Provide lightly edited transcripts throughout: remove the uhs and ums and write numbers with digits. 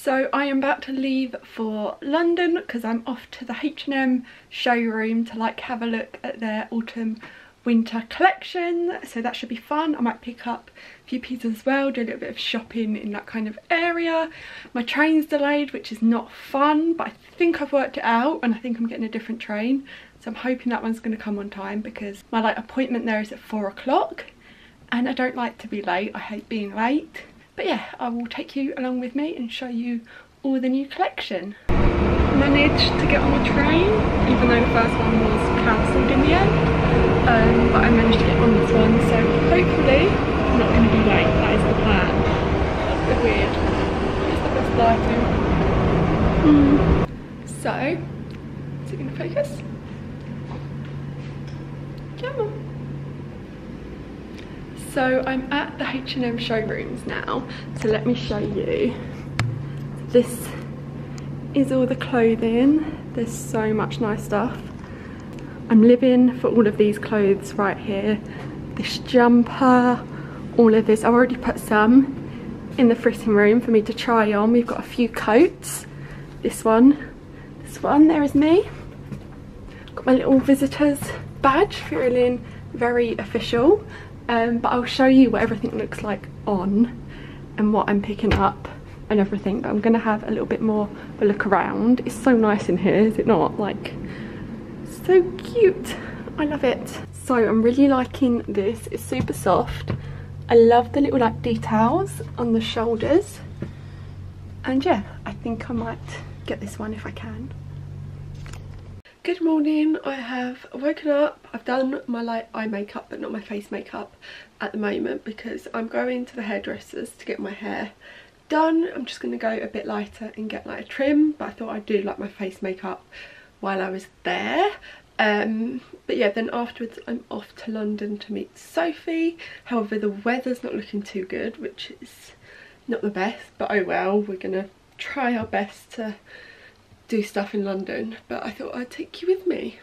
So I am about to leave for London because I'm off to the H&M showroom to like have a look at their autumn winter collection, so that should be fun. I might pick up a few pieces as well, do a little bit of shopping in that kind of area. My train's delayed, which is not fun, but I think I've worked it out and I think I'm getting a different train, so I'm hoping that one's going to come on time because my like appointment there is at 4 o'clock and I don't like to be late. I hate being late. But yeah, I will take you along with me and show you all the new collection. Managed to get on the train, even though the first one was cancelled in the end. But I managed to get on this one, so hopefully I'm not going to be late. That is the plan. That's a bit weird. It's the best lighting. So, is it going to focus? Come on. So I'm at the H&M showrooms now, so let me show you. This is all the clothing. There's so much nice stuff. I'm living for all of these clothes right here. This jumper, all of this. I've already put some in the fitting room for me to try on. We've got a few coats. This one, there is me. Got my little visitor's badge, feeling very official. But I'll show you what everything looks like on and what I'm picking up and everything. But I'm going to have a little bit more of a look around. It's so nice in here, is it not? Like, so cute. I love it. So I'm really liking this. It's super soft. I love the little like details on the shoulders. And yeah, I think I might get this one if I can. Good morning. I have woken up. I've done my like eye makeup but not my face makeup at the moment because I'm going to the hairdressers to get my hair done. I'm just going to go a bit lighter and get like a trim, but I thought I'd do like my face makeup while I was there. But yeah, then afterwards I'm off to London to meet Sophie. However, the weather's not looking too good, which is not the best, but oh well, we're gonna try our best to do stuff in London, but I thought I'd take you with me.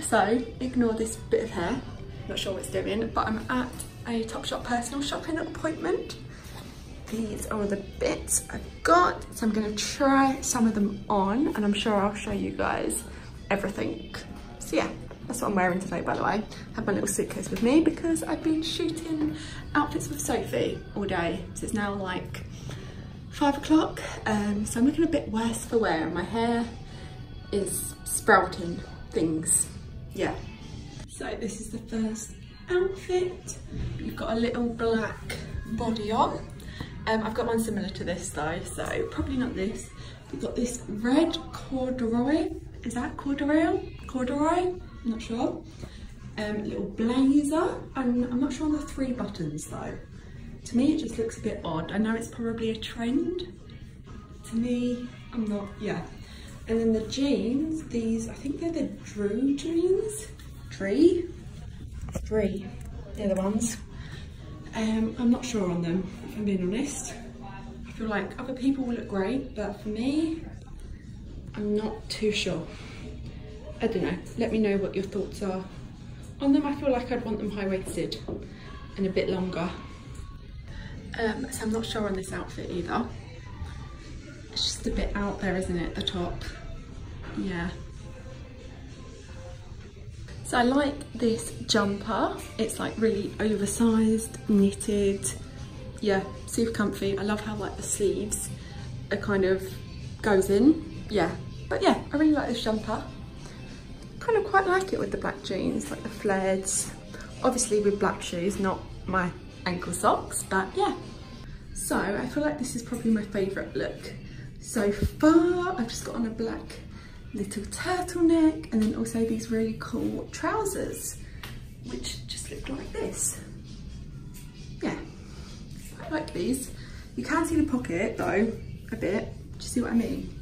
So, ignore this bit of hair, not sure what it's doing, but I'm at a Topshop personal shopping appointment. These are all the bits I've got, so I'm going to try some of them on and I'm sure I'll show you guys everything. So yeah, that's what I'm wearing today, by the way. I have my little suitcase with me because I've been shooting outfits with Sophie all day. So it's now like 5 o'clock, so I'm looking a bit worse for wear. My hair is sprouting things. Yeah, so this is the first outfit. You've got a little black body on. I've got one similar to this though, so probably not this. You've got this red corduroy. Is that corduroy? Corduroy? I'm not sure. Little blazer, and I'm not sure on the 3 buttons though. To me, it just looks a bit odd. I know it's probably a trend. To me, I'm not. Yeah. And then the jeans, these, I think they're the Drew jeans. Dree? They're the ones. I'm not sure on them, if I'm being honest. I feel like other people will look great, but for me, I'm not too sure. I don't know. Let me know what your thoughts are on them. I feel like I'd want them high-waisted and a bit longer. So I'm not sure on this outfit either. It's just a bit out there, isn't it, the top? Yeah. So I like this jumper. It's like really oversized, knitted. Yeah, super comfy. I love how like the sleeves are kind of goes in. Yeah, but yeah, I really like this jumper. Kind of quite like it with the black jeans, like the flares. Obviously with black shoes, not my ankle socks, but yeah. So I feel like this is probably my favourite look so far. I've just got on a black little turtleneck and then also these really cool trousers, which just look like this. Yeah, I like these. You can see the pocket though, a bit. Do you see what I mean?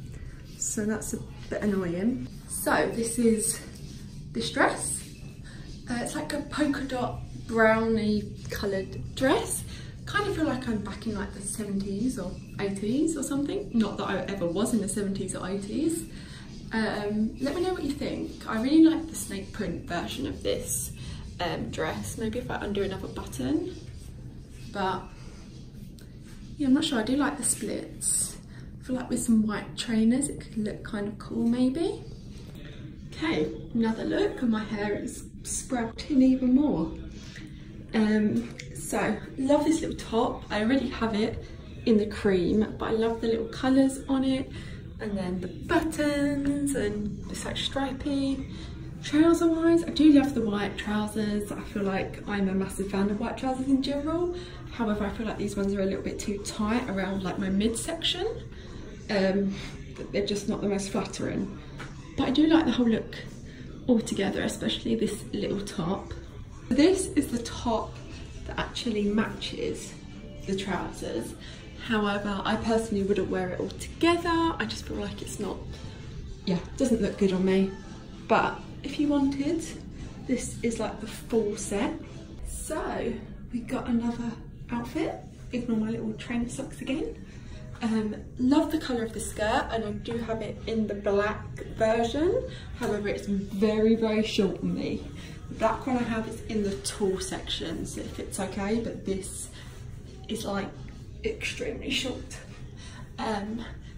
So that's a bit annoying. So this is this dress. It's like a polka dot brownie coloured dress. Kind of feel like I'm back in like the 70s or 80s or something. Not that I ever was in the 70s or 80s. Let me know what you think. I really like the snake print version of this dress. Maybe if I undo another button. But yeah, I'm not sure. I do like the splits. I feel like with some white trainers it could look kind of cool maybe. Okay, another look, and my hair is sprouting even more. So love this little top. I already have it in the cream, but I love the little colours on it, and then the buttons, and it's like stripy. Trouser wise, I do love the white trousers. I feel like I'm a massive fan of white trousers in general. However, I feel like these ones are a little bit too tight around like my midsection. They're just not the most flattering. But I do like the whole look altogether, especially this little top. This is the top that actually matches the trousers. However, I personally wouldn't wear it all together. I just feel like it's not, yeah, it doesn't look good on me. But if you wanted, this is like the full set. So we got another outfit. Ignore my little trainer socks again. Love the colour of the skirt, and I do have it in the black version. However, it's very, very short on me. The black one I have is in the tall section, so it fits okay, but this is like extremely short.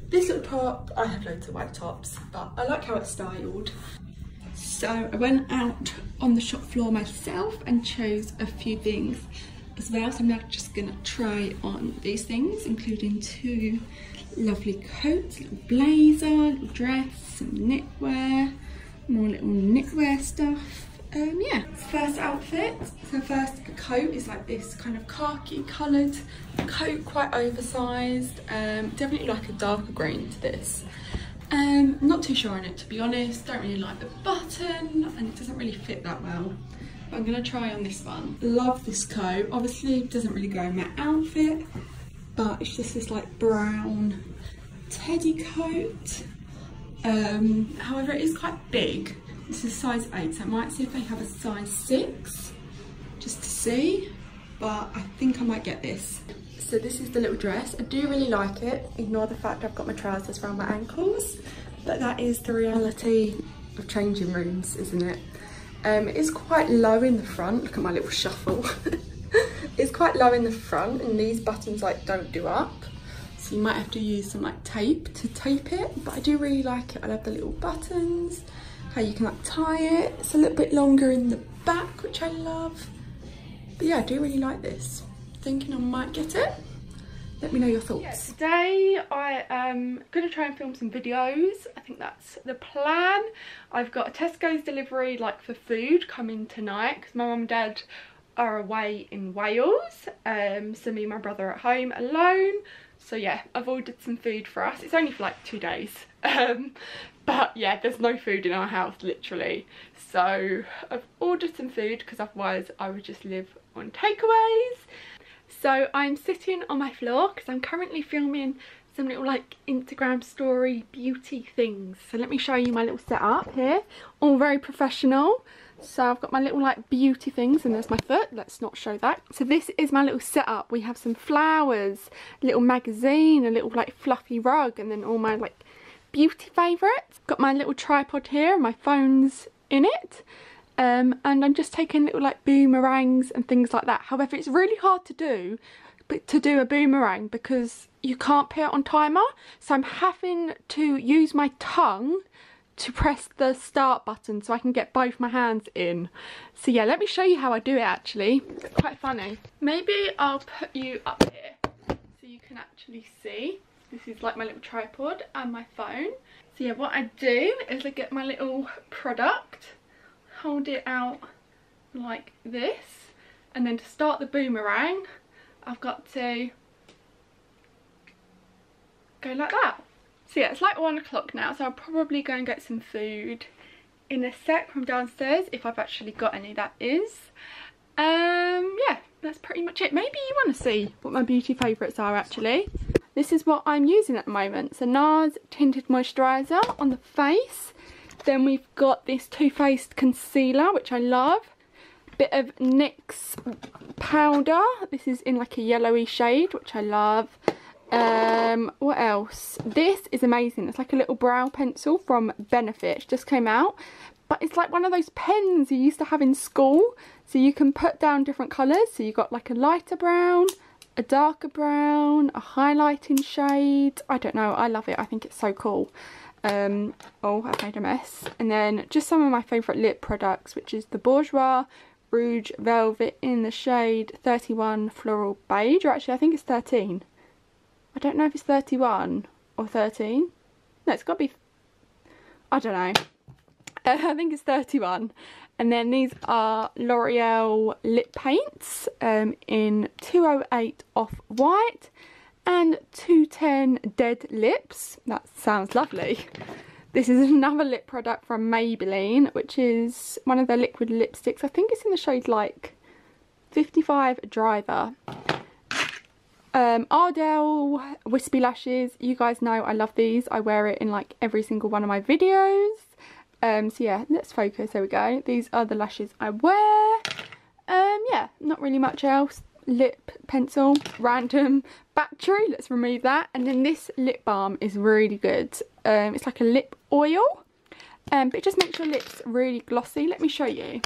This little top, I have loads of white tops, but I like how it's styled. So I went out on the shop floor myself and chose a few things as well. So I'm now just gonna try on these things, including two lovely coats, little blazer, little dress, some knitwear, more little knitwear stuff. Yeah, first outfit. So first coat is like this kind of khaki coloured coat, quite oversized. Definitely like a darker green to this. Not too sure on it, to be honest. Don't really like the button and it doesn't really fit that well. But I'm gonna try on this one. Love this coat. Obviously it doesn't really go in my outfit, but it's just this like brown teddy coat. However, it is quite big. This is size 8, so I might see if they have a size 6 just to see, but I think I might get this. So this is the little dress. I do really like it. Ignore the fact I've got my trousers around my ankles, but that is the reality of changing rooms, isn't it? It is quite low in the front. Look at my little shuffle. It's quite low in the front, and these buttons like don't do up, so you might have to use some like tape to tape it, but I do really like it. I love the little buttons, how you can like tie it. It's a little bit longer in the back, which I love. But yeah, I do really like this. Thinking I might get it. Let me know your thoughts. Yeah, today I am gonna try and film some videos. I think that's the plan. I've got a Tesco's delivery like for food coming tonight because my mum and dad are away in Wales. So me and my brother are at home alone. So yeah, I've ordered some food for us. It's only for like 2 days. But yeah, there's no food in our house, literally. So I've ordered some food because otherwise I would just live on takeaways. So I'm sitting on my floor because I'm currently filming some little like Instagram story beauty things. So let me show you my little setup here. All very professional. So I've got my little like beauty things, and there's my foot. Let's not show that. So this is my little setup. We have some flowers, a little magazine, a little like fluffy rug, and then all my like beauty favourites. Got my little tripod here, my phone's in it. And I'm just taking little like boomerangs and things like that. However, it's really hard to do a boomerang because you can't put it on timer. So I'm having to use my tongue to press the start button so I can get both my hands in. So yeah, let me show you how I do it actually. It's quite funny. Maybe I'll put you up here so you can actually see. This is like my little tripod and my phone. So yeah, what I do is I get my little product, hold it out like this, and then to start the boomerang I've got to go like that. So yeah, it's like 1 o'clock now, so I'll probably go and get some food in a sec from downstairs, if I've actually got any, that is. Yeah, that's pretty much it. Maybe you want to see what my beauty favourites are actually. This is what I'm using at the moment. So NARS Tinted Moisturiser on the face. Then we've got this Too Faced concealer, which I love. Bit of NYX powder. This is in like a yellowy shade, which I love. What else? This is amazing. It's like a little brow pencil from Benefit. It just came out. But it's like one of those pens you used to have in school. So you can put down different colours. So you've got like a lighter brown, a darker brown, a highlighting shade. I don't know. I love it. I think it's so cool. Oh, I've made a mess. And then just some of my favourite lip products, which is the Bourjois Rouge Velvet in the shade 31 Floral Beige. Or actually, I think it's 13. I don't know if it's 31 or 13. No, it's got to be... I don't know. I think it's 31. And then these are L'Oreal lip paints in 208 Off-White and 210 Dead Lips. That sounds lovely. This is another lip product from Maybelline, which is one of their liquid lipsticks. I think it's in the shade like 55 Driver. Ardell Wispy Lashes. You guys know I love these. I wear it in like every single one of my videos. So yeah, let's focus. There we go. These are the lashes I wear. Yeah, not really much else. Lip pencil, random battery. Let's remove that. And then this lip balm is really good. It's like a lip oil, but it just makes your lips really glossy. Let me show you.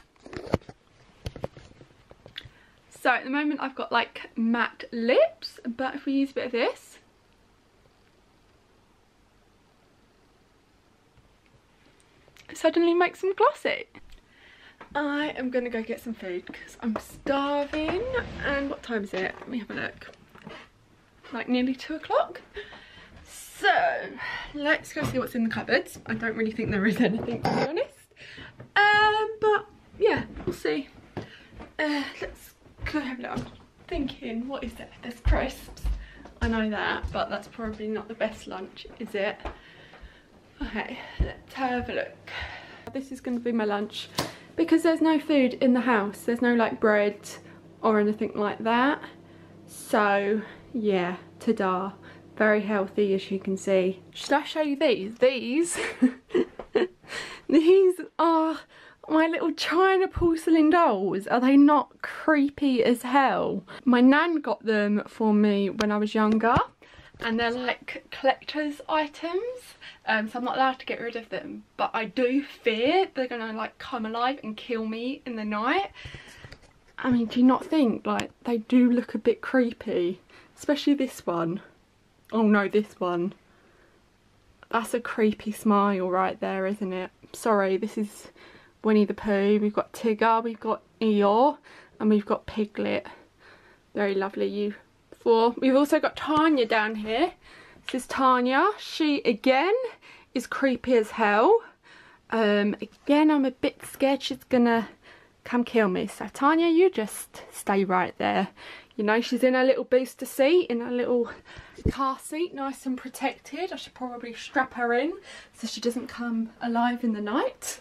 So at the moment I've got like matte lips, but if we use a bit of this, it suddenly makes them glossy. I am going to go get some food because I'm starving. And what time is it? Let me have a look. Like nearly 2 o'clock. So let's go see what's in the cupboards. I don't really think there is anything, to be honest. But yeah, we'll see. Let's go have a look. I'm thinking, what is it? There's crisps. I know that, but that's probably not the best lunch, is it? Okay, let's have a look. This is going to be my lunch because there's no food in the house. There's no like bread or anything like that. So yeah, ta-da. Very healthy, as you can see. Should I show you these? These are my little China porcelain dolls. Are they not creepy as hell? My nan got them for me when I was younger, and they're like collector's items. So I'm not allowed to get rid of them, but I do fear they're gonna like come alive and kill me in the night. I mean, do you not think like they do look a bit creepy? Especially this one. Oh no, this one. That's a creepy smile right there, isn't it? Sorry, this is Winnie the Pooh. We've got Tigger, we've got Eeyore, and we've got Piglet. Very lovely, you four. We've also got Tanya down here. This is Tanya. She, again, is creepy as hell. Again, I'm a bit scared she's gonna come kill me. So Tanya, you just stay right there. You know, she's in her little booster seat, in her little car seat, nice and protected. I should probably strap her in so she doesn't come alive in the night.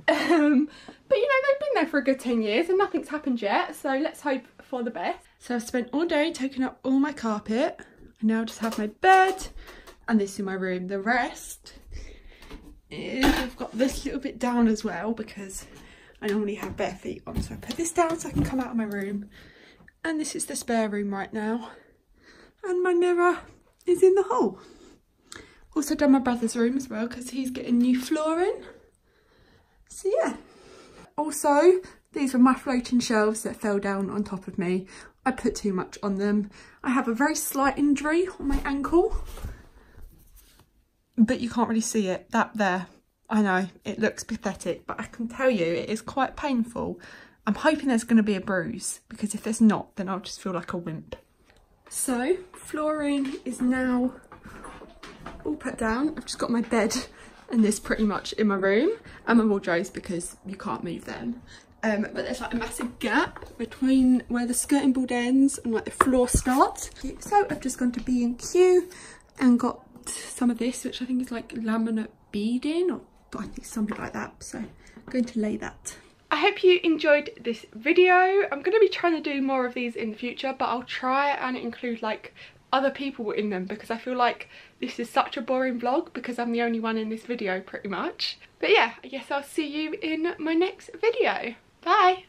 But you know, they've been there for a good 10 years and nothing's happened yet, so let's hope for the best. So I've spent all day taking up all my carpet. I now just have my bed and this in my room. The rest is, I've got this little bit down as well because I normally have bare feet on, so I put this down so I can come out of my room. And this is the spare room right now. And my mirror is in the hall. Also done my brother's room as well because he's getting new flooring. So yeah. Also, these are my floating shelves that fell down on top of me. I put too much on them. I have a very slight injury on my ankle. But you can't really see it. That there. I know, it looks pathetic, but I can tell you it is quite painful. I'm hoping there's going to be a bruise, because if there's not, then I'll just feel like a wimp. So, flooring is now all put down. I've just got my bed and this pretty much in my room, and my wardrobes because you can't move them. But there's like a massive gap between where the skirting board ends and like the floor starts. So I've just gone to B&Q and got some of this, which I think is like laminate beading, or I think something like that. So I'm going to lay that. I hope you enjoyed this video. I'm going to be trying to do more of these in the future, but I'll try and include like other people in them, because I feel like this is such a boring vlog because I'm the only one in this video pretty much. But yeah, I guess I'll see you in my next video. Bye!